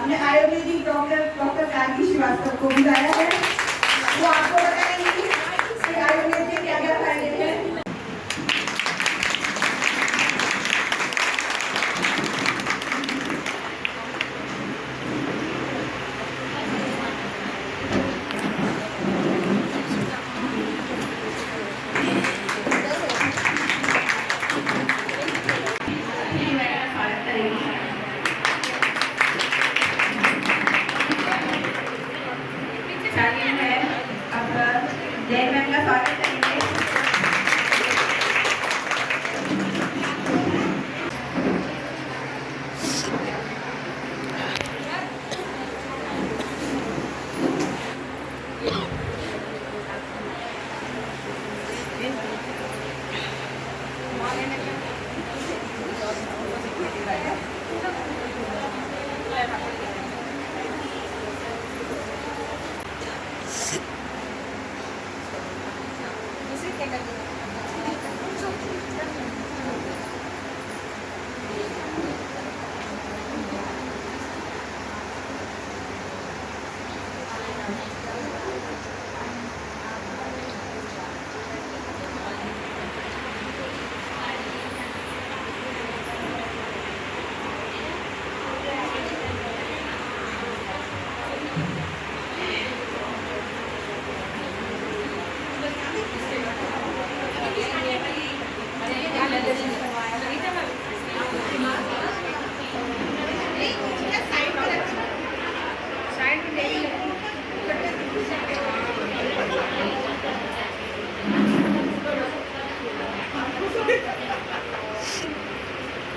हमने आयुर्वेदिक डॉक्टर गार्गी श्रीवास्तव को बुलाया है। वो आपको बताएंगे कि आयुर्वेद के क्या क्या फायदे हैं। जय मैम का स्वागत करेंगे।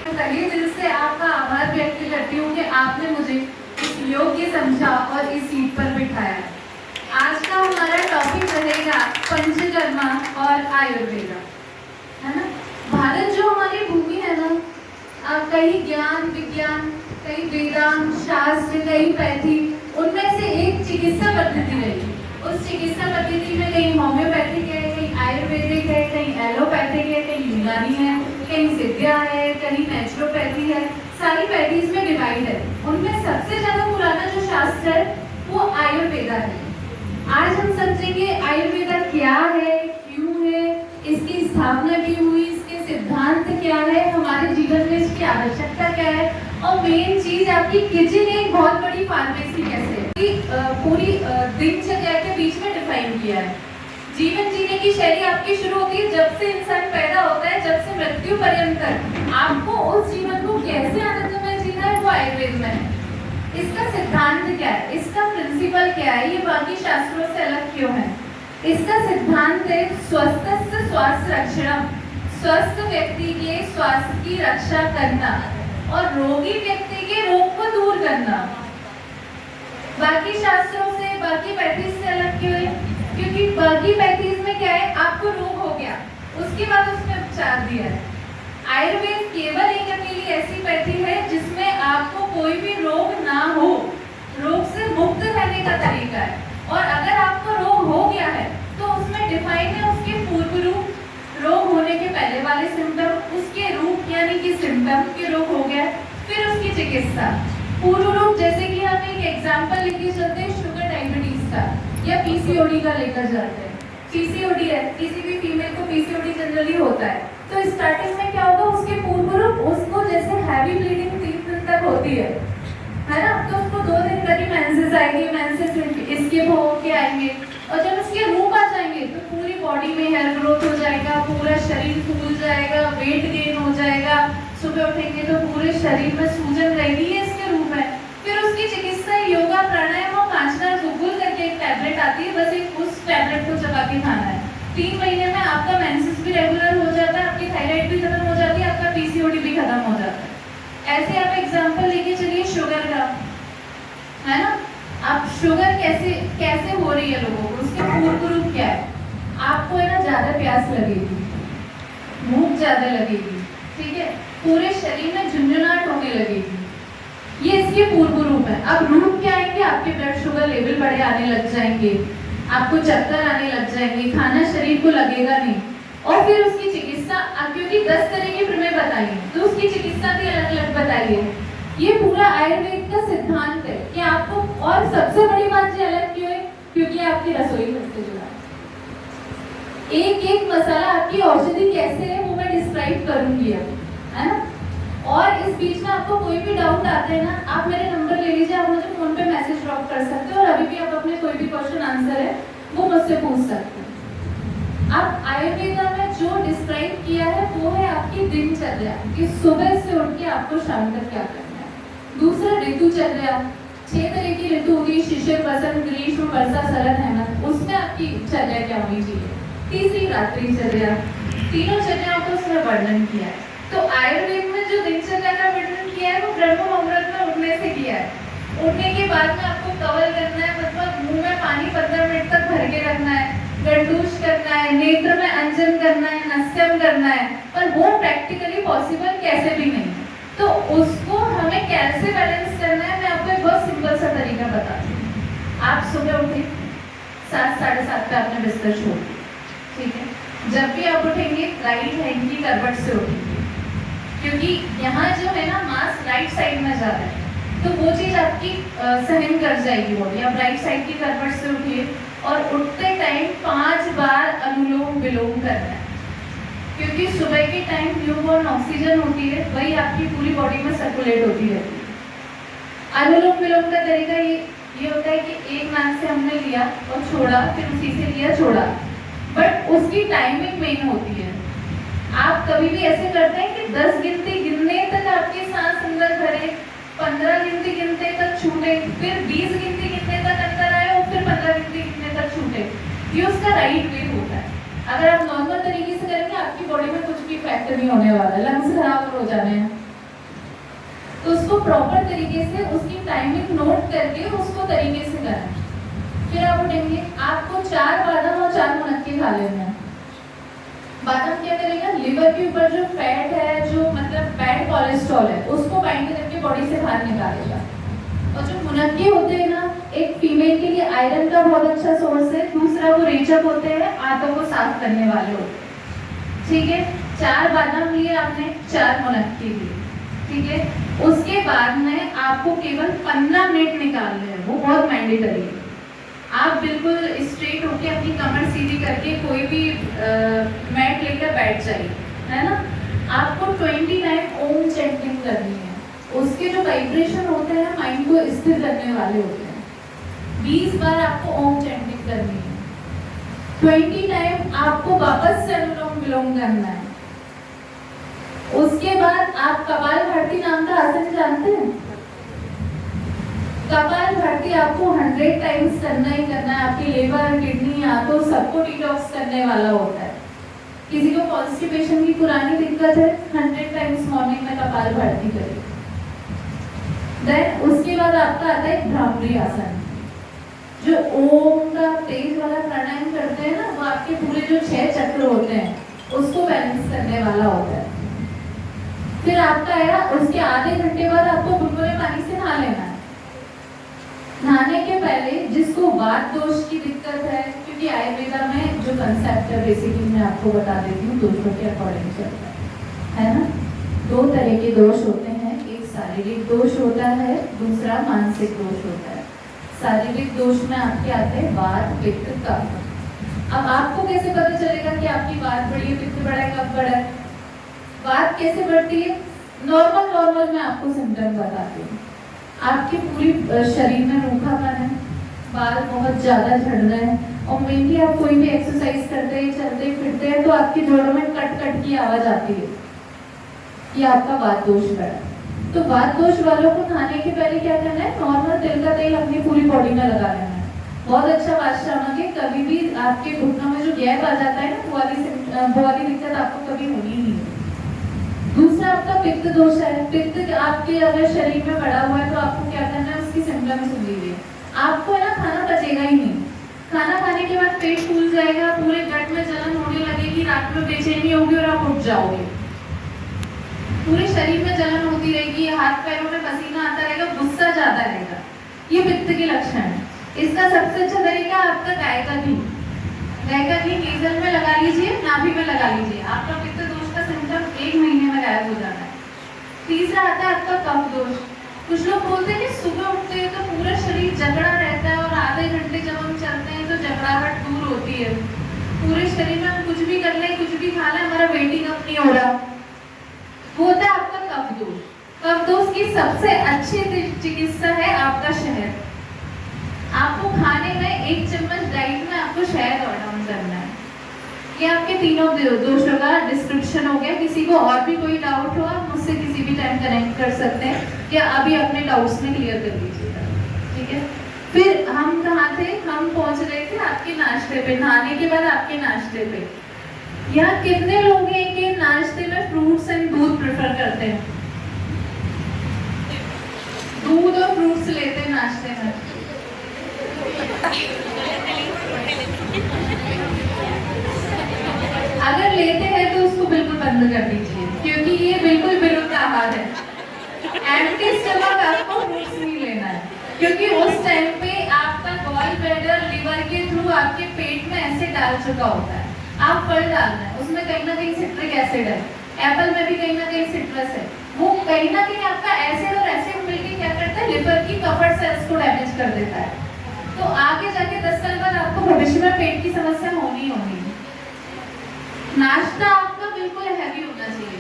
तहे दिल से आपका आभार व्यक्त करती हूँ कि आपने मुझे इस योग्य समझा और इस सीट पर बिठाया। आज का हमारा टॉपिक रहेगा पंचकर्मा और आयुर्वेद, है ना। भारत जो हमारी भूमि है ना, कई ज्ञान विज्ञान, कई वेदांत शास्त्र, कई पैथी, उनमें से एक चिकित्सा पद्धति रही। उस चिकित्सा पद्धति में कहीं होम्योपैथिक है, कहीं आयुर्वेदिक है, कहीं एलोपैथिक है, कहीं यूनानी है, कहीं सिद्धिया है, कहीं नेचुरोपैथी है। सारी पैथीज में डिवाइड है। उनमें सबसे ज्यादा पुराना जो शास्त्र है वो आयुर्वेदा है। आज हम समझेंगे आयुर्वेदा क्या है, क्यों है, इसकी स्थापना क्यों हुई, इसके सिद्धांत क्या है, हमारे जीवन में इसकी आवश्यकता क्या है, और मेन चीज आपकी किचन एक बहुत बड़ी फार्मेसी कैसे पूरी दिनचर्या के बीच में डिफाइन किया है। जीवन जीने की शैली आपकी शुरू होती है जब से इंसान पैदा होता है, जब से मृत्यु पर्यंत आपको उस जीवन को कैसे आनंदमय जीना है वो आयुर्वेद में है। इसका सिद्धांत क्या है, इसका प्रिंसिपल क्या है, ये बाकी शास्त्रों से अलग क्यों है। इसका सिद्धांत है स्वस्थस्य स्वास्थ्य रक्षणम, स्वस्थ व्यक्ति के स्वास्थ्य की रक्षा करना और रोगी व्यक्ति के रोग को दूर करना। बाकी शास्त्रों से, बाकी पैथीज से अलग क्यों है, क्योंकि बाकी पैथीज में क्या है, आपको रोग हो गया उसके बाद उसमें उपचार दिया है। आयुर्वेद केवल एक अकेली ऐसी पैथी है जिसमें आपको कोई भी रोग ना हो, रोग से मुक्त रहने का तरीका है। और अगर आपको रोग हो गया है तो उसमें डिफाइन है उसके पूर्व रूप, रोग होने के पहले वाले सिम्टम, उसके रूप यानी कि सिम्टम के रोग हो गया, फिर उसकी चिकित्सा। पूर्व रूप जैसे कि हम एक एग्जाम्पल लेके चलते हैं शुगर डायबिटीज का या पीसीओडी का लेकर जाते हैं। पीसीओडी है, किसी भी फीमेल को पीसीओडी जनरली होता है, तो स्टार्टिंग में क्या होगा, उसके पूर्व रूप उसको जैसे हैवी ब्लीडिंग 3 दिन तक होती है ना, तो उसको 2 दिन तक ही मेंसेस आएगी, मेंसेस इसके हो के आएंगे, और जब उसके रूप आ जाएंगे तो पूरी बॉडी में हेयर ग्रोथ हो जाएगा, पूरा शरीर फूल जाएगा, वेट गेन हो जाएगा, सुबह उठेंगे तो पूरे शरीर में सूजन रहेगी, ये इसके रूप है। फिर उसकी चिकित्सा योगा प्राणायाम और कांचना गुगुल करके एक टैबलेट आती है, बस एक उस टैबलेट को चबा के खाना है। 3 महीने में आपका मेंसेस भी रेगुलर हो जाता है, आपकी थायराइड भी खत्म हो जाती है, आपका पीसीओडी भी खत्म हो जाता है। ऐसे आप एग्जांपल लेके चलिए शुगर का, है ना। अब शुगर कैसे हो रही है लोगों को, उसके पूर्व रूप क्या है, आपको है ना ज्यादा प्यास लगेगी, भूख ज्यादा लगेगी, ठीक है, पूरे शरीर में झुंझुनाहट होने लगेगी, ये इसके पूर्व रूप है। अब रूप क्या आएंगे, आपके ब्लड शुगर लेवल बड़े आने लग जाएंगे, आपको चक्कर आने लग जाएंगे, खाना शरीर को लगेगा नहीं। और फिर उसकी चिकित्सा, क्योंकि 10 तरह की प्रमेय बताइए तो उसकी चिकित्सा भी अलग अलग बताइए। ये पूरा आयुर्वेद का सिद्धांत है कि आपको, और सबसे बड़ी बात ये अलग क्यों है, क्योंकि आपकी रसोई घर से जुड़ा है। एक एक मसाला, आपकी औषधि कैसे है वो मैं डिस्क्राइब करूंगी अब, है ना। और इस बीच में आपको कोई भी डाउट आता है ना, आप मेरे नंबर ले लीजिए, आप मुझे फोन पे मैसेज ड्रॉप कर सकते हो और अभी भी आप अपने कोई भी क्वेश्चन आंसर है वो मुझसे पूछ सकते हैं। आप आयुर्वेदा में जो डिस्क्राइब किया है वो है आपकी दिनचर्या, कि सुबह से उठ के आपको शाम तक क्या करना है। दूसरा ऋतुचर्या, 6 तरह की ऋतु होगी, शिशिर, वसंत, ग्रीष्म, वर्षा, शरद, हेमंत, उसमें आपकी चर्या क्या होनी चाहिए। तीसरी रात्रिचर्या, तीनों चर्याओं को उसमें वर्णन किया है। तो आयुर्वेद में जो दिनचर्या का वर्णन किया है वो ब्रह्म मुहूर्त में उठने से किया है। उठने के बाद में आपको कवल करना है, मतलब मुंह में पानी 15 मिनट तक भर के रखना है, गंडूश करना है, नेत्र में अंजन करना है, नस्यम करना है, पर वो प्रैक्टिकली पॉसिबल कैसे भी नहीं। तो उसको हमें कैसे बैलेंस करना है, मैं आपको एक बहुत सिंपल सा तरीका बताती हूँ। आप सुबह उठे 7 साढ़े 7 पे आपने बिस्तर छोड़ दिया, ठीक है। जब भी आप उठेंगे राइट हैंड की करवट से उठेंगे, क्योंकि यहाँ जो है ना मास राइट साइड में जा रहा है, तो वो चीज आपकी सहन कर जाएगी बॉडी। आप राइट साइड की करवट से उठिए और उठते टाइम 5 बार अनुलोम विलोम करना है, क्योंकि सुबह के टाइम न्यूबॉर्न ऑक्सीजन होती है, वही आपकी पूरी बॉडी में सर्कुलेट होती रहती है। अनुलोम विलोम का तरीका ये होता है कि एक नाक से हमने लिया और छोड़ा, फिर उसी से लिया छोड़ा, बट उसकी टाइमिंग मेन होती है। आप कभी भी ऐसे करते हैं कि 10 गिनती गिनने तक आपकी सांस अंदर भरे, 15 गिनती गिनते तक छूटे, फिर 20 गिनती गिनने तक अंदर आए और फिर 15 गिनती गिनने तक छूटे। ये उसका राइट वे होता है। अगर आप नॉर्मल तरीके से करेंगे आपकी बॉडी में कुछ भी इफेक्ट नहीं होने वाला, लंग्स खराब हो जाने हैं। तो उसको प्रॉपर तरीके से उसकी टाइमिंग नोट करके उसको तरीके से करें। फिर आप उठेंगे, आपको 4 बादाम और 4 मुनक्के खा लेने हैं। बादाम क्या करेगा, लिवर के ऊपर जो फैट है, जो मतलब बैड कोलेस्ट्रॉल है, उसको बाइंड करके बॉडी से बाहर निकालेगा। और जो मुनक्के होते हैं ना, एक फीमेल के लिए आयरन का बहुत अच्छा सोर्स है, दूसरा वो रेचक होते हैं, आंतों को साफ करने वाले होते हैं, ठीक है। 4 बादाम लिए आपने, 4 मुनक्के लिए, ठीक है। उसके बाद में आपको केवल 15 मिनट निकालने हैं, वो बहुत मैंडेटरी है। आप बिल्कुल स्ट्रेट होके अपनी कमर सीधी करके कोई भी मैट लेकर बैठ जाइए, है ना। आपको 20 टाइम ओम चैंटिंग करनी है, उसके जो वाइब्रेशन होते हैं माइंड को स्थिर करने वाले होते हैं। 20 बार आपको ओम चैंटिंग करनी है। 20 टाइम आपको वापस से अनुलोम विलोम करना है। उसके बाद आप कपालभाति नाम का आसन जानते हैं। कपालभाति आपको 100 टाइम्स करना ही करना है। आपकी लिवर, किडनी, आंतों सबको डिटॉक्स करने वाला होता है। किसी को कॉन्स्टिपेशन की पुरानी दिक्कत है, 100 टाइम्स मॉर्निंग में कपालभाति करिए। देन उसके बाद आपका आता है भ्रामरी आसन, जो ओम का तेज वाला प्राणायाम करते हैं ना, वो आपके पूरे जो 6 चक्र होते हैं उसको बैलेंस करने वाला होता है। फिर आपका आया, उसके आधे घंटे बाद आपको गुनगुने पानी से नहा लेना है। नहाने के पहले जिसको वात दोष की दिक्कत है, क्योंकि आयुर्वेदा में जो कंसेप्ट है बेसिकली मैं आपको बता देती हूँ, दोषों के अकॉर्डिंग चलता है ना। 2 तरह के दोष होते हैं, एक शारीरिक दोष होता है, दूसरा मानसिक दोष होता है। शारीरिक दोष में आपके आते हैं वात, पित्त, कफ। अब आपको कैसे पता चलेगा कि आपकी वात बढ़ी है, पित्त बढ़ा है, कफ बढ़ा है। वात कैसे बढ़ती है, नॉर्मल मैं आपको सिम्टम बताती हूँ। आपके पूरी शरीर में रूखापन है, बाल बहुत ज्यादा झड़ रहे हैं, और मेनली आप कोई भी एक्सरसाइज करते हैं, चलते फिरते हैं, तो आपके जोड़ों में कट की आवाज आती है, ये आपका वात दोष बढ़ा। तो वात दोष वालों को नहाने के पहले क्या करना है, नॉर्मल तिल का तेल अपनी पूरी बॉडी में लगा लेना है। बहुत अच्छा वाश्रामक है, कभी भी आपके घुटनों में जो गैप आ जाता है ना, वो वाली दिक्कत आपको कभी होनी ही नहीं। दूसरा आपका पित्त दोष है। पित्त आपके अगर शरीर में बढ़ा हुआ है तो आपको क्या करना है, उसकी सिम्टम्स सुन लीजिए। आपको है ना खाना पचेगा ही नहीं, खाना खाने के बाद पेट फूल जाएगा, पूरे गट में जलन होने लगेगी, रात में बेचैनी होगी और आप उठ जाओगे। पूरे शरीर में जलन होती रहेगी, हाथ पैरों में पसीना आता रहेगा, गुस्सा ज्यादा रहेगा। ये पित्त के लक्षण है। इसका सबसे अच्छा तरीका आपका गाय का घी। गाय का घी नेजल में लगा लीजिए, नाभि में लगा लीजिए, आपका पित्त दोष का सिम्टम 1 महीने में गायब हो जाता है। तीसरा आता है आपका कफ दोष। कुछ लोग बोलते हैं कि सुबह उठते हैं तो पूरा शरीर जकड़ा रहता है और आधे घंटे जब हम चलते हैं तो जकड़ाहट दूर होती है। पूरे शरीर में हम कुछ भी कर लें, कुछ भी खा लें, हमारा वेटिंग अप नहीं हो रहा। वो होता है आपका कफ दोष। कफ दोष की सबसे अच्छी चिकित्सा है आपका शहद। आपको खाने में 1 चम्मच डाइट में आपको शहद ऐड ऑन करना है। ये आपके तीनों दोषों का डिस्क्रिप्शन हो गया। किसी को और भी कोई डाउट हो आप मुझसे किसी भी टाइम कनेक्ट कर सकते हैं या अभी अपने डाउट्स में क्लियर कर लीजिएगा, ठीक है। फिर हम कहाँ थे, हम पहुंच रहे थे आपके नाश्ते पे, नहाने के बाद आपके नाश्ते पे। यहाँ कितने लोग हैं कि नाश्ते में फ्रूट्स एंड दूध प्रेफर करते हैं? दूध और फ्रूट्स लेते हैं नाश्ते में। अगर लेते हैं तो उसको बिल्कुल बंद कर दीजिए, क्योंकि ये बिल्कुल विरुद्ध आहार है। एम्प्टी स्टमक आपको फ्रूट्स नहीं लेना है, क्योंकि उस टाइम पे आपका गॉल ब्लैडर लिवर के थ्रू आपके पेट में एसिड डाल चुका होता है। आप फल डालना है, उसमें कहीं ना कहीं सिट्रिक एसिड है, एप्पल में भी कहीं ना कहीं सिट्रस है। वो कहीं ना कहीं आपका एसिड और एसिड मिलकर क्या करता है, लिवर की कवर सेल्स को डैमेज कर देता है। तो आगे जाके 10 साल बाद आपको भविष्य में पेट की समस्या होनी होगी। नाश्ता आपका बिल्कुल हैवी होना चाहिए।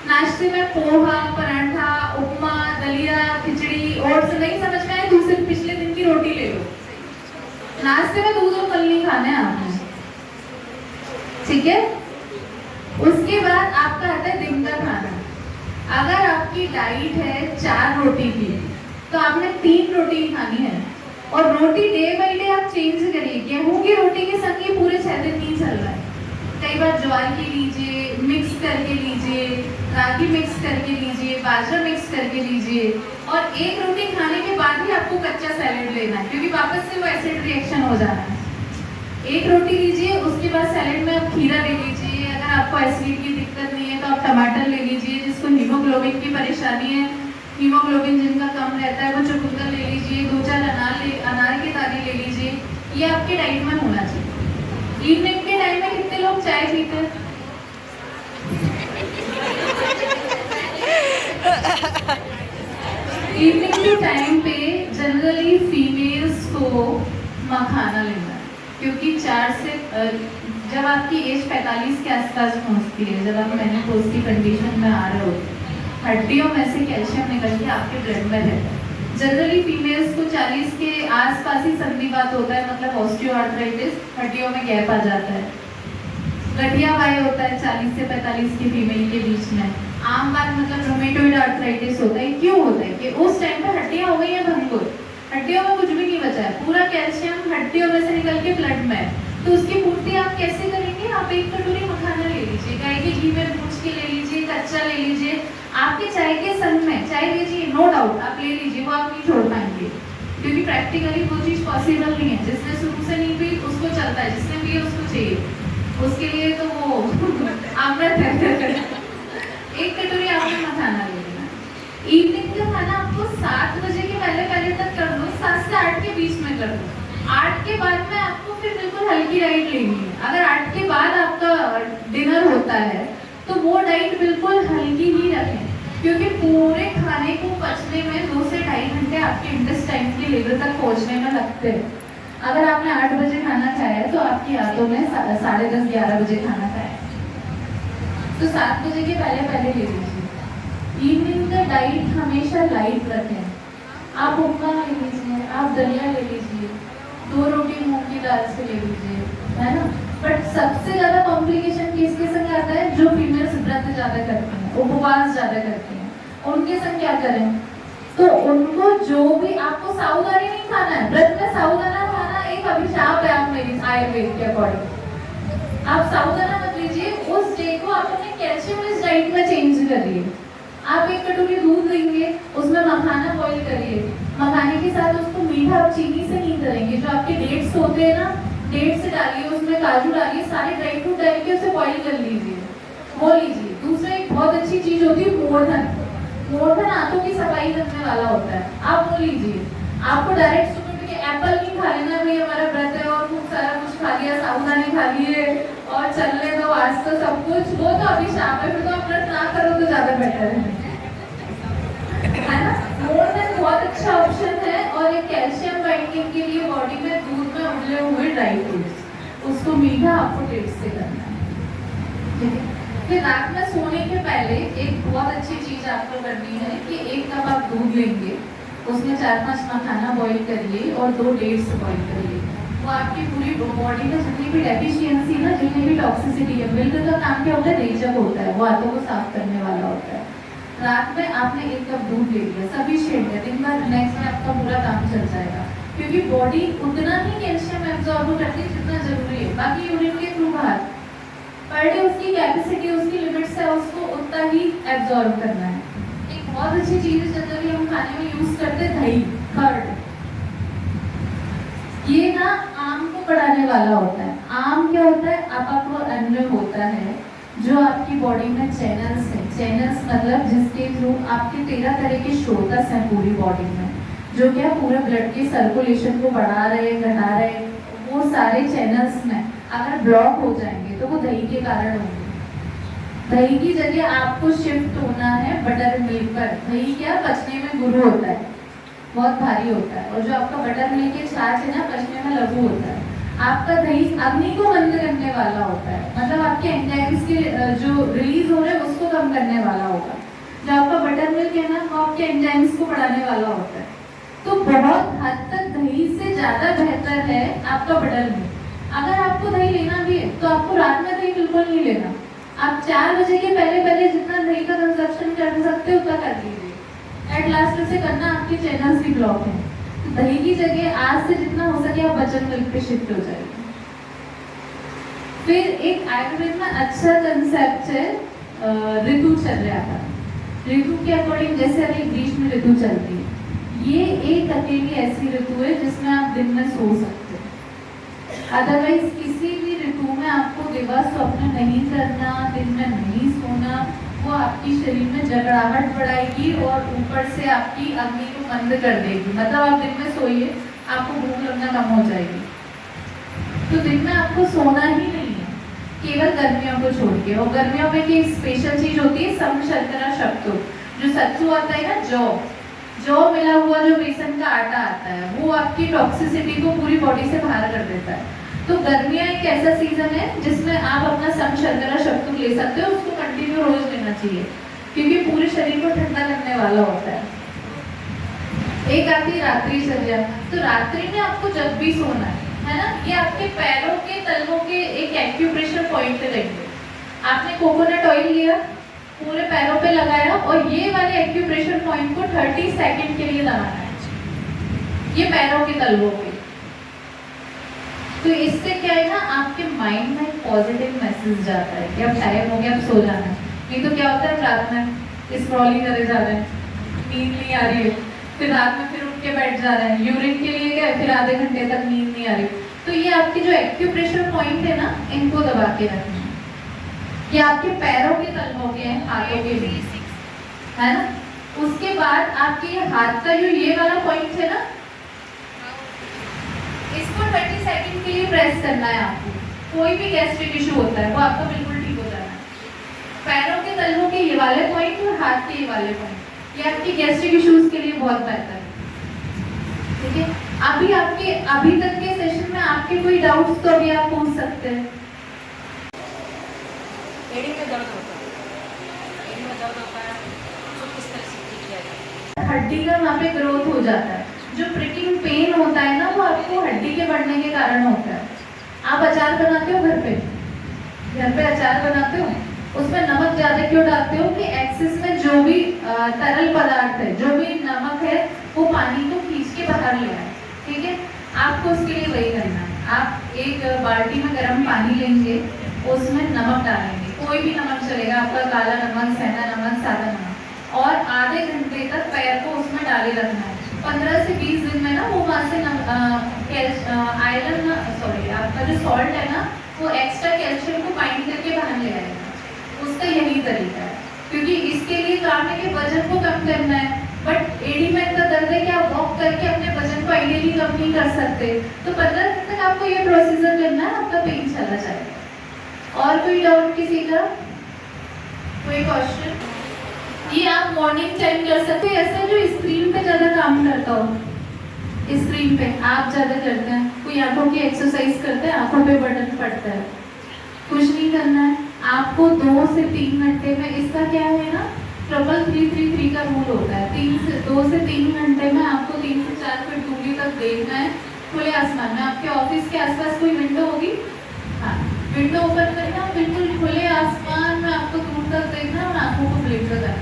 नाश्ते में पोहा, पराठा, उपमा, दलिया, खिचड़ी और नहीं समझ में आए दूसरे पिछले दिन की रोटी ले लो। नाश्ते में दूध और फल नहीं खाने हैं आपने, ठीक है। उसके बाद आपका आता है दिन का खाना। अगर आपकी डाइट है 4 रोटी की, तो आपने 3 रोटी खानी है। और रोटी डे बाई डे आप चेंज करिए। गेहूं की रोटी के संग ये पूरे 6 दिन नहीं चल रहा है। कई बार ज्वार की लीजिए, मिक्स करके लीजिए, रागी मिक्स करके लीजिए, बाजरा मिक्स करके लीजिए। और 1 रोटी खाने के बाद ही आपको कच्चा सैलेड लेना है, क्योंकि वापस से वो एसिड रिएक्शन हो जाना है। 1 रोटी लीजिए, उसके बाद सैलेड में आप खीरा ले लीजिए। अगर आपको एसिड की दिक्कत नहीं है तो आप टमाटर ले लीजिए। जिसको हीमोग्लोबिन की परेशानी है, हीमोग्लोबिन जिनका कम रहता है, वो चुकंदर ले लीजिए। 2-4 अनार के दाने ले लीजिए। ये आपके डाइट में होना चाहिए। इवनिंग के टाइम में कितने लोग चाय पीते हैं? इवनिंग के टाइम पे जनरली फीमेल्स को मखाना लेना है, क्योंकि 4 से जब आपकी एज 45 के आसपास पहुंचती है, जब आप मेनोपॉज की कंडीशन में आ रहे होते हैं, हड्डियों में से कैल्शियम निकल के आपके ब्लड में रहता है। जनरली फीमेल्स को 40 के आसपास ही संधिवात होता है, मतलब ऑस्टियोआर्थराइटिस, हड्डियों में गैप आ जाता है। गठिया वाय होता है 40 से 45 की फीमेल के बीच में। आम बात मतलब रोमेटोइड आर्थराइटिस होता है। क्यों होता है कि उस टाइम पे हड्डियां हो गई हैं भंगुर, हड्डियों में कुछ भी नहीं बचा है, पूरा कैल्शियम हड्डियों में से निकल के ब्लड में। तो उसकी पूर्ति आप कैसे करेंगे? आप 1 कटोरी मखाना ले लीजिए, गाय के घी में भून के ले लीजिए, कच्चा ले लीजिए। आपके चाय के संग में चाय लीजिए, नो डाउट आप ले लीजिए, वो आप नहीं छोड़ पाएंगे, क्योंकि प्रैक्टिकली वो चीज़ पॉसिबल नहीं है। जिसने शुरू से नहीं पी उसको चलता है, जिसने पी उसको चाहिए, उसके लिए तो वो अमृत है। 1 कटोरी आपने मखाना ले लेना। इवनिंग का खाना आपको 7 बजे के पहले तक कर दो, 7 से 8 के बीच में कर दो। 8 के बाद में आपको फिर बिल्कुल हल्की डाइट लेनी है। अगर 8 के बाद आपका डिनर होता है तो वो डाइट बिल्कुल हल्की ही रखें, क्योंकि पूरे खाने को पचने में 2 से 2.5 घंटे आपके इंटेस्टाइन के लेवल तक पहुंचने में लगते हैं। अगर आपने 8 बजे खाना खाया है तो आपकी आंतों में 10:30-11 बजे खाना खाया है, तो 7 बजे के पहले ले लीजिए। इवनिंग का डाइट हमेशा लाइट रखें। आप उपमा ले लीजिए, आप दलिया ले लीजिए, 2 रोटी मूंग की दाल से ले लीजिए, है ना। बट सबसे ज्यादा कॉम्प्लिकेशन किसके संग आता है? जो फीमेल्स व्रत ज्यादा करती हैं, उपवास ज्यादा करती हैं, उनके संग क्या करें? तो उनको जो भी, आपको साबूदाना नहीं खाना है, व्रत में साबूदाना खाना एक अभिशाप है। आप मेरी आयुर्वेद के अकॉर्डिंग आप साबूदाना मत लीजिए। उस डे को आप अपने कैल्शियम रिच डाइट में चेंज करिए। आप 1 कटोरी दूध लेंगे, उसमें मखाना बॉईल करिए, मखाने के साथ उसको मीठा आप चीनी से नहीं करेंगे, जो आपके डेट्स होते हैं ना, डेट्स डालिए, उसमें काजू डालिए, सारे ड्राई फ्रूट डाल के उसे बॉईल कर लीजिए, वो लीजिए। दूसरा एक बहुत अच्छी चीज होती है मोरधन। मोरधन आंतों की सफाई करने वाला होता है, आप वो लीजिए। आपको डायरेक्ट सुबह के एप्पल नहीं खा लेना है, भाई हमारा व्रत है और खूब सारा कुछ खा लिया, साबूदाने खा लिए और चलने दो आज तो सब कुछ, वो तो अभिशाप है। फिर तो आप व्रत ना करो तो ज्यादा बेटर है ना। मोरन बहुत अच्छा ऑप्शन है और एक कैल्शियम बाइंडिंग के लिए बॉडी में दूध में उबले हुए ड्राई फ्रूट्स, उसको मीठा आपको टेस्ट से करना है, ठीक है। फिर रात में सोने के पहले एक बहुत अच्छी चीज आपको करनी है कि 1 कप आप दूध लेंगे, उसमें 4-5 मखाना बॉईल करिए और 2 डेट्स बॉईल करिए। वो आपकी पूरी बॉडी में जितनी भी डेफिशिएंसी ना, जितनी भी टॉक्सिसिटी है, मिल्क का काम क्या होता है, रेचक होता है, वो आंतों को साफ करने वाला होता है। रात में आपने 1 कप दूध ले लिया, सफिशिएंट है, दिन भर नेक्स्ट में आपका पूरा काम चल जाएगा, क्योंकि बॉडी उतना ही कैल्शियम एब्जॉर्ब करती है जितना जरूरी है, बाकी यूरिन के थ्रू बाहर पर डे उसकी कैपेसिटी, उसकी लिमिट्स है, उसको उतना ही एब्जॉर्ब करना है। एक बहुत अच्छी चीज है जनरली हम खाने में यूज करते हैं, दही, कर्ड। ये ना आम को बढ़ाने वाला होता है। आम क्या होता है, आपको अन्न होता है जो आपकी बॉडी में चैनल्स है, चैनल्स मतलब जिसके थ्रू आपके 13 तरह के स्रोतस हैं पूरी बॉडी में, जो क्या पूरे ब्लड के सर्कुलेशन को बढ़ा रहे, घटा रहे। वो सारे चैनल्स में अगर ब्लॉक हो जाएंगे तो वो दही के कारण होंगे। दही की जगह आपको शिफ्ट होना है बटर मिल्क पर। दही क्या पचने में गुरु होता है, बहुत भारी होता है, और जो आपका बटर मिल्क की छाछ है ना, पचने में लघु होता है। आपका दही अग्नि को बंद करने वाला होता है, मतलब आपके एंजाइम्स के जो रिलीज हो रहे हैं उसको कम करने वाला होगा। जो आपका बटर मिल्क है ना, वो आपके एंजाइम्स को बढ़ाने वाला होता है। तो बहुत हद तक दही से ज्यादा बेहतर है आपका बटर मिल्क। अगर आपको दही लेना भी है तो आपको रात में दही बिल्कुल नहीं लेना। आप 4 बजे के पहले जितना दही का कंजप्शन कर सकते हो उतना कर लीजिए। एट लास्ट से करना, आपके चैनल्स भी ब्लॉक हैं, तो दही की जगह आज से जितना हो सके आप बटर मिल्क पे शिफ्ट हो जाएगी। फिर एक आयुर्वेद में अच्छा कंसेप्ट है ऋतुचर्या का। ऋतु के अकॉर्डिंग, जैसे अभी ग्रीष्म ऋतु चलती है, ये एक अकेली ऐसी ऋतु है जिसमें आप दिन में सो सकते हैं। अदरवाइज किसी भी ऋतु में आपको दिवा स्वप्न नहीं करना, दिन में नहीं सोना, वो आपकी शरीर में जगड़ाहट बढ़ाएगी और ऊपर से आपकी अग्नि को बंद कर देगी। मतलब आप दिन में सोइए, आपको भूख लगना कम हो जाएगी। तो दिन में आपको सोना ही नहीं है, केवल गर्मियों को छोड़ के। और गर्मियों में की स्पेशल चीज होती है सम शर्करा शक्तो, जो सत्तू आता है ना, जौ मिला हुआ जो बेसन का आटा आता है, वो आपकी टॉक्सिसिटी को पूरी बॉडी से बाहर कर देता है। तो गर्मियाँ एक ऐसा सीजन है जिसमें आप अपना सम शर्करा शक्तो ले सकते हो, उसको कंटिन्यू रोज लेना चाहिए, क्योंकि पूरे शरीर को ठंडा करने वाला होता है। एक आती है रात्रिचर्या। तो रात्रि में आपको जब भी सोना है ना, ये आपके पैरों के तलवों के एक एक्यूप्रेशर पॉइंट पे लेंगे। आपने कोकोनट ऑयल लिया, पूरे पैरों पे लगाया, और ये वाले एक्यूप्रेशर पॉइंट को 30 सेकंड के लिए दबाना है, ये पैरों के तलवों पे। तो इससे क्या है ना, आपके माइंड में पॉजिटिव मैसेज जाता है कि अब टाइम हो गया, अब सो जाना है। नहीं तो क्या होता है, रात में स्क्रॉलिंग करे जा रहे हैं, नींद नहीं आ रही है, फिर रात में फिर उठ के बैठ जा रहे हैं, यूरिन के लिए गए, फिर आधे घंटे तक नींद नहीं आ रही। तो ये आपके जो एक्यूप्रेशर पॉइंट है ना, इनको दबा के रखना है। ये आपके पैरों के तलवों के हैं, हाथों के भी है ना। उसके बाद आपके ये हाथ का जो ये वाला पॉइंट है ना, इसको 20 सेकंड के लिए प्रेस करना है आपको। कोई भी गैस्ट्रिक इशू होता है वो आपका बिल्कुल ठीक हो जाना है। पैरों के तलवों के ये वाले पॉइंट और हाथ के ये वाले पॉइंट, ये आपके गैस्ट्रिक इश्यूज के लिए बहुत बेहतर है, ठीक है। अभी तक के सेशन में आपके कोई डाउट्स तो अभी आप पूछ सकते हैं। एड़ी में दर्द होता है, एड़ी में दर्द होता है, तो किस तरह से ठीक किया जाए? हड्डी का वहाँ पे ग्रोथ हो जाता है। जो प्रिकिंग पेन होता है ना, वो आपको हड्डी के बढ़ने के कारण होता है। आप अचार बनाते हो घर पे अचार बनाते हो, उसमें नमक ज्यादा क्यों डालते हो कि एक्सेस में जो भी तरल पदार्थ है, जो भी नमक है, वो पानी को खींच के बाहर ले आए, ठीक है। आपको उसके लिए वही करना है। आप एक बाल्टी में गर्म पानी लेंगे, उसमें नमक डालेंगे, कोई भी नमक चलेगा, आपका काला नमक, सेंधा नमक, सादा नमक, और आधे घंटे तक पैर को उसमें डाले रखना है। 15 से 20 दिन में ना वो वहाँ से आपका जो सॉल्ट है ना, वो एक्स्ट्रा कैल्शियम को बाइंड करके बाहर ले आएगा। उसका यही तरीका है, क्योंकि इसके लिए काम है कि वजन को कम करना है। बट एडी में इतना दर्द है कि आप वॉक करके अपने वजन को आइडियली कम नहीं कर सकते, तो 15 दिन तक आपको ये प्रोसीजर करना है, आपका पेन चला जाएगा। और कोई डाउट किसी का, कोई क्वेश्चन? ये आप मॉर्निंग टाइम कर सकते हैं। ऐसा जो स्क्रीन पे ज़्यादा काम करता हो, स्क्रीन पे आप ज़्यादा करते हैं, कोई आंखों की एक्सरसाइज करते हैं, आंखों पे बटन पड़ता है, कुछ नहीं करना है आपको। 2 से 3 घंटे में, इसका क्या है ना 333 का रूल होता है, 2 से 3 घंटे में आपको 3 से 4 फीट दूरी तक देखना है खुले आसमान में। आपके ऑफिस के आसपास कोई विंडो होगी, हाँ विंडो ओपन करना, बिल्कुल खुले आसमान में आपको दूर तक देखना और आंखों को ब्लिंक करना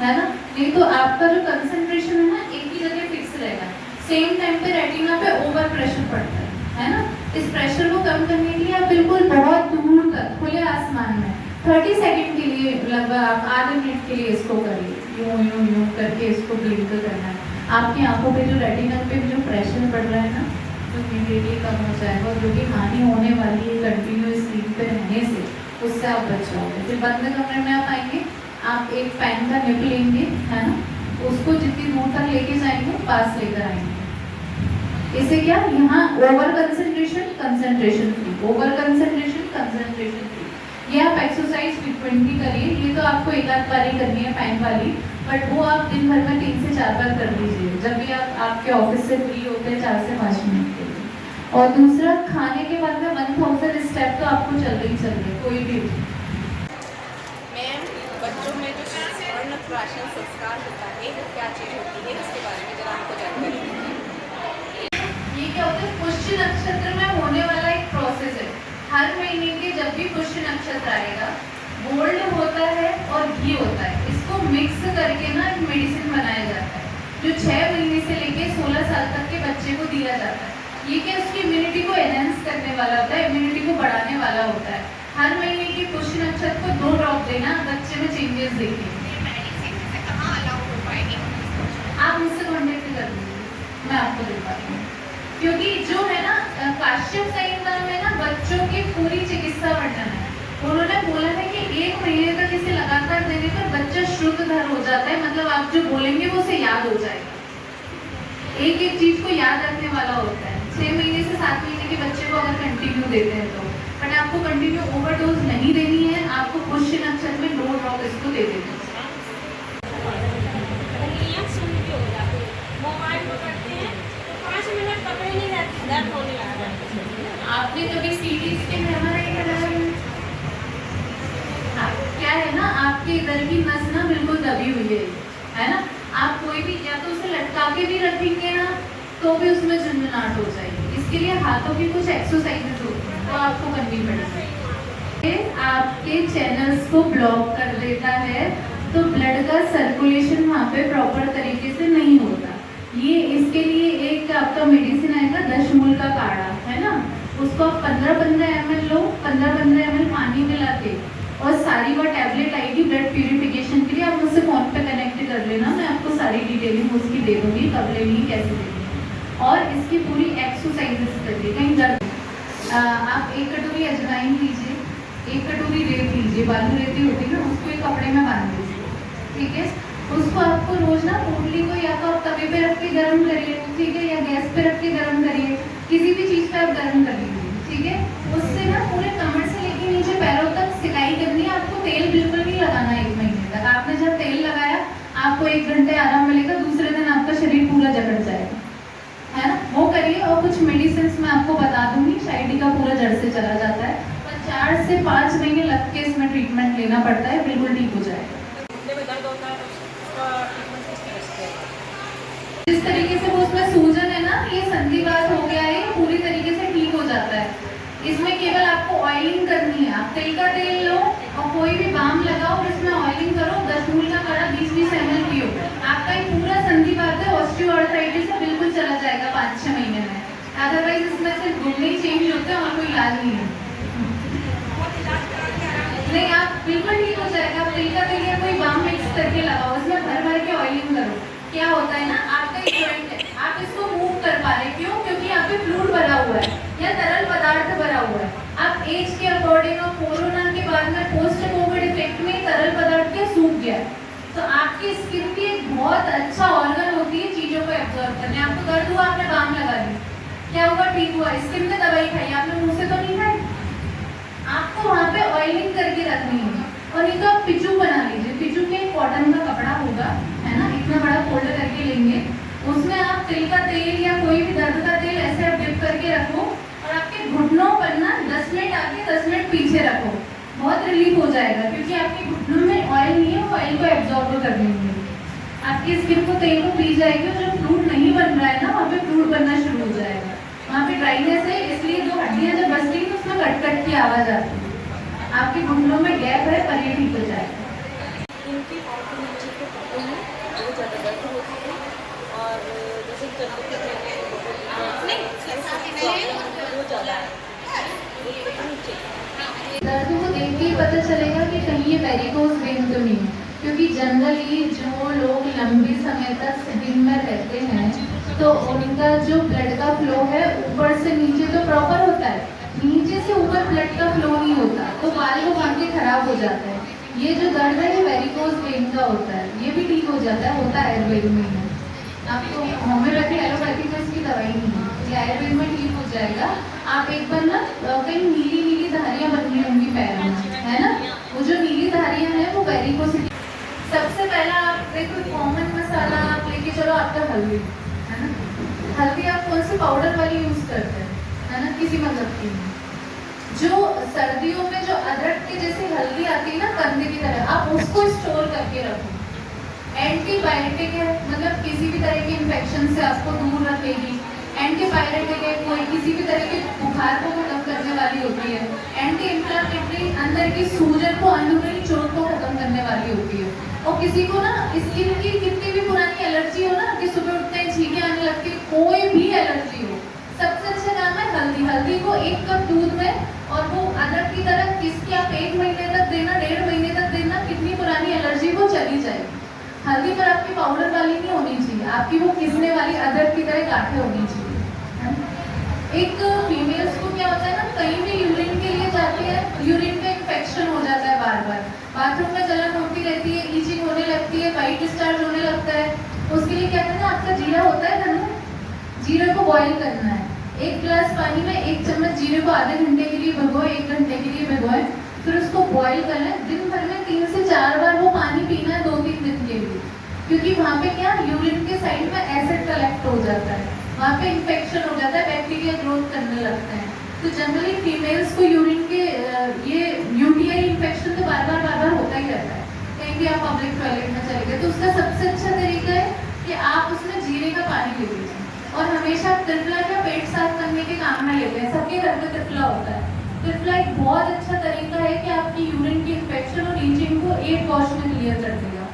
है ना। नहीं तो आपका जो कंसंट्रेशन है ना एक ही जगह फिक्स रहेगा। सेम टाइम पे रेटिना पे ओवर प्रेशर पड़ता है ना। इस प्रेशर को कम करने के लिए आप बिल्कुल बहुत दूर तक खुले आसमान में 30 सेकंड के लिए, लगभग आप आधे मिनट के लिए इसको करिए, यूं यूं यूं करके इसको ब्लिंक करना है। आपकी आंखों पे जो रेटिना पे जो प्रेशर पड़ रहा है ना तो इमीडिएटली कम हो जाएगा, और जो कि हानि होने वाली है कंटिन्यू स्क्रीन पे रहने से, उससे आप बच जाओगे। फिर बंद कमरे में आप आएंगे, आप एक पेन का निप लेंगे है ना, उसको जितनी दूर तक लेके जाएंगे पास लेकर आएंगे। इसे क्या, यहाँ over concentration concentration free, over concentration concentration free. ये आप एक्सरसाइज फ्रीक्वेंटली करिए। ये तो आपको एक आध बार ही करनी है पेन वाली, बट वो आप दिन भर में 3 से 4 बार कर लीजिए जब भी आप आपके ऑफिस से फ्री होते हैं 4 से 5 मिनट के लिए। और दूसरा, खाने के बाद में 1000 स्टेप तो आपको चलते ही चलते, कोई भी मैम, बच्चों में जो स्वर्ण प्राशन संस्कार होता है वो क्या चीज़ होती है, इसके बारे में जरा हमको जानकारी दीजिए। ये क्या होता है, पुष्य नक्षत्र में होने वाला एक प्रोसेस है। हर महीने के जब भी पुष्य नक्षत्र आएगा, गोल्ड होता है और घी होता है, इसको मिक्स करके ना एक मेडिसिन बनाया जाता है जो 6 महीने से लेके 16 साल तक के बच्चे को दिया जाता है। ये क्या, उसकी इम्यूनिटी को एनहेंस करने वाला होता है, इम्यूनिटी को बढ़ाने वाला होता है। हर महीने के पुष्य नक्षत्र को 2 ड्रॉप देना, बच्चे में चेंजेस देखेंगे। आप मुझसे कॉन्टेक्ट कर लीजिए, मैं आपको दे पाती हूँ। क्योंकि जो है ना काश्यप संहिता में ना बच्चों की पूरी चिकित्सा वर्णन है। उन्होंने बोला है कि 1 महीने तक इसे लगातार देने पर बच्चा शुद्धधर हो जाता है, मतलब आप जो बोलेंगे वो उसे याद हो जाएगा। एक एक चीज को याद रखने वाला होता है। 6 महीने से 7 महीने के बच्चे को अगर कंटिन्यू देते हैं तो, बट आपको कंटिन्यू ओवरडोज नहीं देनी है, आपको पुष्य नक्षत्र में 2 ड्रॉप इसको दे देना है। उंगलियां सुन्न भी हो जाती है, मोबाइल पकड़ते हैं तो 5 मिनट पकड़े नहीं रहती, दर्द होने लग जाती है। आपने कभी सीटी स्कैन एमआरआई कराया है? हाँ, क्या है ना आपके इधर की नस ना बिल्कुल दबी हुई है ना। आप कोई भी या तो उसे लटका के भी रखेंगे ना तो भी उसमें झुंझुनाहट हो जाएगी। इसके लिए हाथों की कुछ एक्सरसाइजेस होती हैं वो आपको करनी पड़ेगी। ये आपके चैनल्स को ब्लॉक कर देता है तो ब्लड का सर्कुलेशन वहाँ पे प्रॉपर तरीके से नहीं होता। ये इसके लिए एक आपका मेडिसिन आएगा, दशमूल का काढ़ा है ना, उसको आप 15-15 ml लो, 15-15 ml पानी मिला के, और सारी वो टैबलेट आएगी ब्लड प्यूरिफिकेशन के लिए। आप मुझसे फोन पे कनेक्ट कर लेना, मैं आपको सारी डिटेलिंग उसकी दे दूँगी, कब लेनी है कैसे लेनी है। और इसकी पूरी एक्सरसाइजेस करिए, कहीं दर्द आप 1 कटोरी अजवाइन लीजिए, 1 कटोरी रेत लीजिए, बालू रेती होती है ना, उसको एक कपड़े में बांध लीजिए, ठीक है। उसको आपको रोज ना पोटली को या तो आप तवे पे रख के गर्म करिए, ठीक है, या गैस पे रख के गर्म करिए, किसी भी चीज़ पे आप गर्म कर लीजिए, ठीक है। उससे ना पूरे कमर से लेके नीचे पैरों तक सिकाई करनी है। आपको तेल बिल्कुल नहीं लगाना 1 महीने तक। आपने जब तेल लगाया आपको 1 घंटे आराम मिलेगा, दूसरे दिन आपका शरीर पूरा जकड़ जाएगा, है ना। वो करिए। और कुछ मेडिसिन मैं आपको बता दूंगी, शायद का पूरा जड़ से चला जाता है, पर 4 से 5 महीने लग के इसमें ट्रीटमेंट लेना पड़ता है, बिल्कुल ठीक हो जाएगा। घुटने में दर्द होता है तो उसका ट्रीटमेंट किस तरह से करें? जिस तरीके से वो उसमें सूजन है ना, ये संधिवात हो गया है, ये पूरी तरीके से ठीक हो जाता है। इसमें केवल आपको ऑयलिंग करनी है। आप तिल का तेल लो और कोई भी बाम लगाओ और इसमें ऑयलिंग करो, दशमूल का काढ़ा 20-20 ml पियो, आपका ये पूरा संधिवात है, ऑस्टियोआर्थराइटिस है, बिल्कुल चला जाएगा 5-6 महीने में। अदरवाइज इसमें सिर्फ घुटने ही चेंज होते हैं और कोई इलाज नहीं है। नहीं, आप बिल्कुल ठीक हो जाएगा। आप तिल का तेल या कोई बाम मिक्स करके लगाओ, इसमें भर भर के ऑयलिंग करो। क्या होता है ना, आपका एक जॉइंट है, आप इसको मूव कर पा रहे, क्यों? क्योंकि यहाँ पे फ्लूइड भरा हुआ है या तरल पदार्थ भरा हुआ है। आप एज के अकॉर्डिंग और कोरोना के बाद में पोस्ट कोविड इफेक्ट में तरल पदार्थ क्या सूख गया है, तो आपकी स्किन की एक बहुत अच्छा ऑर्गन होती है चीजों को एब्जॉर्ब करने। आपको दर्द हुआ, आपने बाम लगा दी, क्या हुआ? ठीक हुआ। स्किन में दवाई खाई, आपने मुंह से तो नहीं खाई। आपको वहाँ पे ऑयलिंग करके रखनी है। और एक आप पिचू बना लीजिए। पिचू के कॉटन का कपड़ा होगा, है ना, इतना बड़ा फोल्ड करके लेंगे, उसमें आप तिल का तेल या कोई भी दर्द का तेल ऐसे आप डिप करके रखो और आपके घुटनों पर ना 10 मिनट आगे 10 मिनट पीछे रखो, बहुत रिलीफ हो जाएगा, क्योंकि आपके घुटनों में ऑयल नहीं है, वो ऑयल को एब्जॉर्ब कर लेंगे, आपकी स्किन को तेल को पी जाएगी और जो फ्लूइड नहीं बन रहा है ना वहाँ पे फ्लूइड बनना शुरू हो जाएगा, वहाँ पे ड्राइनेस है, इसलिए जो हड्डियाँ जब बचती हैं तो उसमें कट कट की आवाज़ आती है, आपके घुटनों में गैप है पर ये ठीक हो जाएगा। इनकी पैर के नीचे के पट्टे हैं वो ज़्यादा दर्द होती है, और जैसे चलते के वो ज़्यादा है, दर्द को देख के ही पता चलेगा कि कहीं ये वेरिकोज वेन तो नहीं है, क्योंकि जनरली जो लोग लंबे समय तक दिन में रहते हैं तो उनका जो ब्लड का फ्लो है ऊपर से नीचे तो प्रॉपर होता है, नीचे से ऊपर ब्लड का फ्लो नहीं होता, तो बाल को बांध के खराब हो जाता है। ये जो दर्द है ये वेरिकोज वेन का होता है, ये भी ठीक हो जाता है, होता है आयुर्वेद में ही। आपको होम्योपैथी एलोपैथी में इसकी दवाई नहीं है, ये आयुर्वेद में ठीक हो जाएगा। आप एक बार ना कहीं नीली नीली धारियाँ बन रही होंगी पैरों में, है ना, वो जो नीली धारियाँ हैं वो वेरिकोसिटी। सबसे पहला आप देखो कॉमन मसाला आप लेके चलो, आपका हल्दी, है ना, हल्दी आप कौन सी पाउडर वाली यूज करते हैं, है ना, किसी मतलब की नहीं। जो सर्दियों में जो अदरक के जैसे हल्दी आती है ना कंधे की तरह, आप उसको स्टोर करके रखो, एंटीबायोटिक है, मतलब किसी भी तरह के इन्फेक्शन से आपको दूर रखेगी, एंटीबायोटिक है, कोई किसी भी तरह के बुखार को खत्म करने वाली होती है, एंटी इंफ्लेमेटरी अंदर की सूजन को अंदरूनी चोट को खत्म करने वाली होती है। और किसी को ना स्किन की कितनी भी पुरानी एलर्जी हो ना, कि सुबह उठते हैं छींकें आने लगती, कोई भी एलर्जी हो, सबसे अच्छा काम है हल्दी। हल्दी को 1 कप दूध में, और वो अदरक की तरह किसके आप 1 महीने तक देना, 1.5 महीने तक देना, कितनी पुरानी एलर्जी वो चली जाएगी। हल्दी पर आपकी पाउडर वाली नहीं होनी चाहिए, आपकी वो किसने वाली अदरक की तरह गांठें होनी चाहिए। एक फीमेल्स को क्या होता है ना, कहीं भी यूरिन के लिए जाती है, यूरिन का इन्फेक्शन हो जाता है बार बार, बाथरूम में जलन होती रहती है, ईचिंग होने लगती है, वाइट डिस्चार्ज होने लगता है, उसके लिए क्या करना है, आपका जीरा होता है ना, जीरे को बॉईल करना है, 1 गिलास पानी में 1 चम्मच जीरे को आधे घंटे के लिए भिगोए, 1 घंटे के लिए भिगोए, फिर उसको बॉईल करना है। दिन भर में 3 से 4 बार वो पानी पीना है, 2-3 दिन के लिए, क्योंकि वहाँ पे क्या यूरिन के साइड में एसिड कलेक्ट हो जाता है, वहाँ पे इन्फेक्शन हो जाता है, बैक्टीरिया ग्रोथ करने लगता है। तो जनरली फीमेल्स को यूरिन के ये यूटीआई इन्फेक्शन तो बार बार होता ही रहता है, कहीं भी आप पब्लिक टॉयलेट में चले गए, तो उसका सबसे अच्छा तरीका है कि आप उसमें जीरे का पानी ले लीजिए, और हमेशा त्रिफला का पेट साफ करने के काम में लेते हैं, सबके घर में त्रिफला होता है। त्रिफला एक बहुत अच्छा तरीका है कि आपकी यूरिन की इन्फेक्शन और ईचिंग को एक वॉश में क्लियर कर देगा।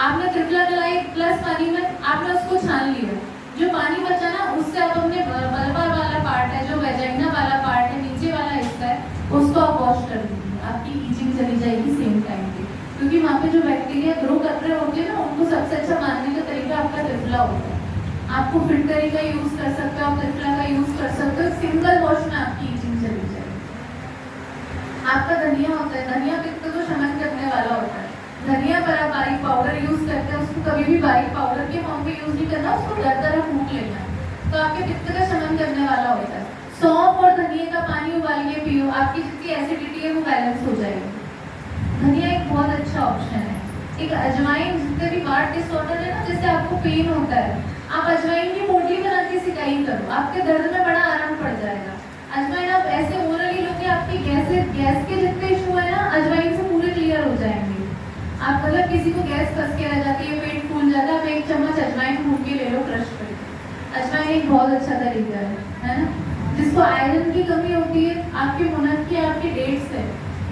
आपने त्रिफला गलाई 1 गिलास पानी में, आपने उसको छान लिया, जो पानी बचा ना उससे आप अपने बल्बा वाला पार्ट है, जो वेजाइना वाला पार्ट है, नीचे वाला हिस्सा है, उसको आप वॉश कर दीजिए, आपकी ईचिंग चली जाएगी सेम टाइम पे, क्योंकि वहाँ पे जो बैक्टीरिया ग्रो कर रहे होते हैं ना, उनको सबसे अच्छा मारने का तरीका आपका त्रिफला होता है। आपको फिल्टरी का यूज कर सकते हो, आप त्रिफला का यूज कर सकते हो, सिंगल वॉश में आपकी ईचिंग चली जाएगी। आपका धनिया होता है, धनिया पित्त को शमन करने वाला होता है, धनिया पर आप बारीक पाउडर यूज करते हैं, उसको कभी भी बारीक पाउडर के फॉर्म में यूज नहीं करना, उसको दरदरा कूट लेना है, तो आपके पित्त का शमन करने वाला होता है। सौंफ और धनिया का पानी उबाल के पियो, आपकी जितनी एसिडिटी है वो बैलेंस हो जाएगी। धनिया एक बहुत अच्छा ऑप्शन है। एक अजवाइन, जितने भी हार्ट डिसऑर्डर है ना, जैसे आपको पेन होता है, आप अजवाइन की पोटली बना के सिकाई करो, आपके दर्द में बड़ा आराम पड़ जाएगा। अजवाइन आप ऐसे ओरली लोगे, आपकी गैस के जितने इशू है ना, अजवाइन से पूरे क्लियर हो जाएंगे। आप मतलब किसी को गैस फंस के रह जाती है, पेट फूल जाता है, आप 1 चम्मच अजवाइन भून के ले लो क्रश करके। अजवाइन एक बहुत अच्छा तरीका है ना। जिसको आयरन की कमी होती है, आपके मुनक्के आपके डेट्स है,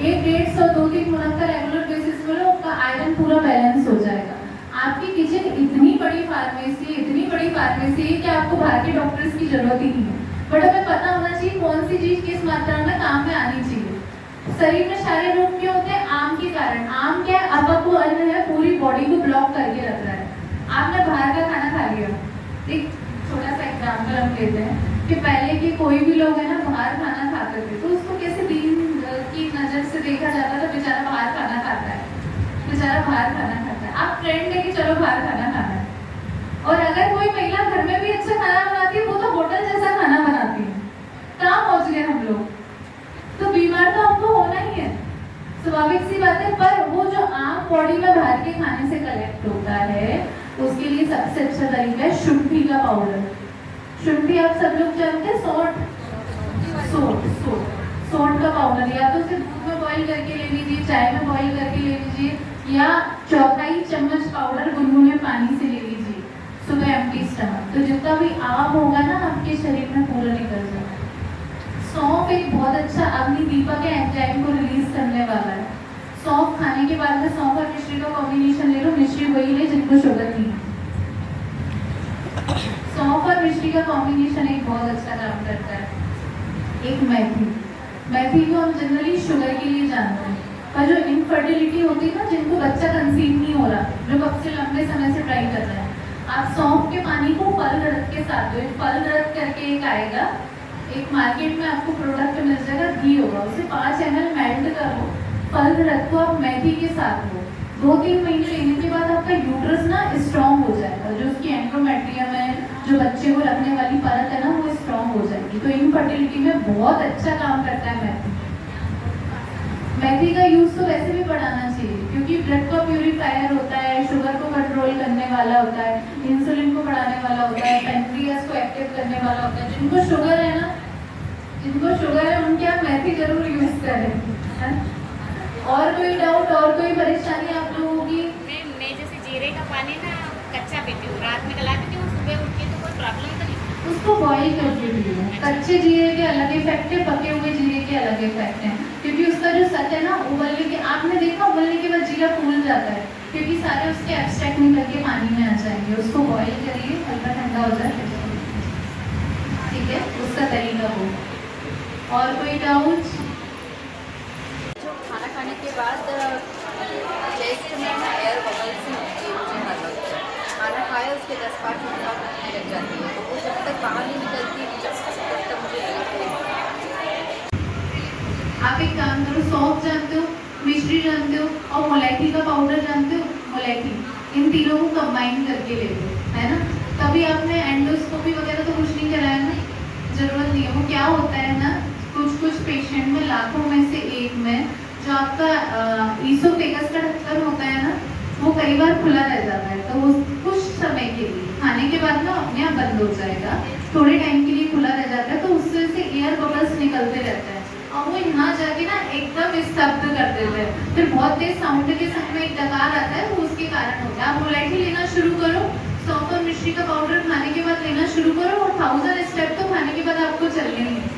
1 डेट्स और 2-3 मुनक्का रेगुलर बेसिस पर लो, आपका आयरन पूरा बैलेंस हो जाएगा। आपकी किचन इतनी बड़ी फार्मेसी है कि आपको बाहर के डॉक्टर्स की जरूरत ही नहीं है, बट हमें पता होना चाहिए कौन सी चीज किस मात्रा में काम में आनी चाहिए। शरीर में सारे रोग क्यों होते हैं? आम के कारण। आम क्या है? अपक्व अन्न है, पूरी बॉडी को ब्लॉक करके रख रहा है। आपने बाहर का खाना खा लिया, एक छोटा सा एग्जाम्पल हम लेते हैं कि पहले के कोई भी लोग है ना बाहर खाना खाते थे, तो उसको कैसे दीन की नजर से देखा जाता था, बेचारा बाहर खाना खाता है, बेचारा बाहर खाना खाता है। आप ट्रेंड लेके चलो बाहर खाना खाना है, और अगर कोई महिला घर में भी अच्छा खाना बनाती है, वो तो होटल जैसा खाना बनाती है। कहाँ पहुंच गए हम लोग? तो बीमार तो हमको होना ही है, स्वाभाविक सी बात है। पर वो बॉडी में बाहर के खाने से कलेक्ट होता है, उसके लिए सबसे अच्छा तरीका है शुंठी का पाउडर। शुंठी आप सब लोग जानते हैं, सोंठ का पाउडर, या तो उसे दूध में बॉईल करके ले लीजिए, चाय में बॉईल करके ले लीजिए, या 1/4 चम्मच पाउडर गुनगुने पानी से ले लीजिए सुबह एम्प्टी स्टमक। तो जितना भी आम होगा ना आपके शरीर में पूरा निकल जाएगा। सौंफ एक बहुत अच्छा अग्नि दीपक है, एंजाइम को रिलीज करने वाला है। सौंफ खाने के बाद में सौंफ और मिश्री का कॉम्बिनेशन ले लो, मिश्री वही ले जिनको शुगर नहीं है। सौंफ और मिश्री का कॉम्बिनेशन एक बहुत अच्छा काम करता है। एक मेथी को हम जनरली शुगर के लिए जानते हैं, पर जो इनफर्टिलिटी होती है ना, जिनको बच्चा कंसीव नहीं हो रहा, जो कब से लंबे समय से ट्राई कर रहे हैं, आप सौंफ के पानी को फल घड़त के साथ दो। फल घड़त करके एक आएगा, एक मार्केट में आपको प्रोडक्ट मिल जाएगा, घी होगा, उसे 5 ml मेल्ट करो, फल घड़त को आप मेथी के साथ लो। 2-3 महीने लेने के बाद आपका यूट्रस ना स्ट्रॉन्ग हो जाएगा, जो उसकी एंड्रोमेट्रियम है, जो बच्चे को रखने वाली परत है ना, वो स्ट्रॉन्ग हो जाएगी। तो इनफर्टिलिटी में बहुत अच्छा काम करता है मेथी का यूज तो वैसे भी बढ़ाना चाहिए, क्योंकि ब्लड का प्यूरिफायर होता है, शुगर को कंट्रोल करने वाला होता है, इंसुलिन को बढ़ाने वाला होता है, पेनक्रियास को एक्टिव करने वाला होता है। जिनको शुगर है ना, उनके आप मेथी जरूर यूज करें। और कोई डाउट और कोई परेशानी आप लोगों की? मैं जैसे जीरे का पानी ना कच्चा पीती हूँ, रात में गला पीती हूँ, सुबह उठ के तो कोई प्रॉब्लम तो नहीं। उसको बॉईल करके पीओ। कच्चे जीरे के अलग इफेक्ट है, पके हुए जीरे के अलग इफेक्ट हैं, क्योंकि उसका जो सत है ना, उबलने के, आपने देखा उबलने के बाद जीरा फूल जाता है, क्योंकि सारे उसके एक्सट्रैक्ट निकल के पानी में आ जाएंगे। उसको बॉईल करिए, हल्का ठंडा हो जाए, ठीक है, उसका तरीका हो। और कोई डाउट? जो खाना खाने के बाद चेस्ट में ना एयर बबल्स होती है, मुझे हर वक्त खाना खाया उसके 10-5 मिनट बाद उठने लग जाती है, तो वो जब तक बाहर नहीं निकलती तब मुझे आप एक काम करो, सौंफ जानते हो, मिश्री जानते हो, और मोलैठी का पाउडर जानते हो, मोलैठी, इन तीनों को कंबाइन करके ले लो, है ना। कभी आपने एंडोस्कोपी वगैरह तो कुछ नहीं कराया ना, जरूरत नहीं है। वो क्या होता है ना, कुछ पेशेंट में, लाखों में से एक में, जो आपका ईसोफेगस का ढक्कन होता है ना, वो कई बार खुला रह जाता है, तो वो कुछ समय के लिए, खाने के बाद ना अपने आप बंद हो जाएगा, थोड़े टाइम के लिए खुला रह जाता है, तो उससे से एयर बबल्स निकलते रहते हैं, और वो यहाँ जाके ना एकदम स्तब्ध कर देते हैं, फिर बहुत तेज साउंड के साथ में एक डकार आता है, वो उसके कारण होता है। आप मोलैठी लेना शुरू करो, सौंफ और मिश्री का पाउडर खाने के बाद लेना शुरू करो, और 1000 स्टेप तो खाने के बाद आपको चलने ही है।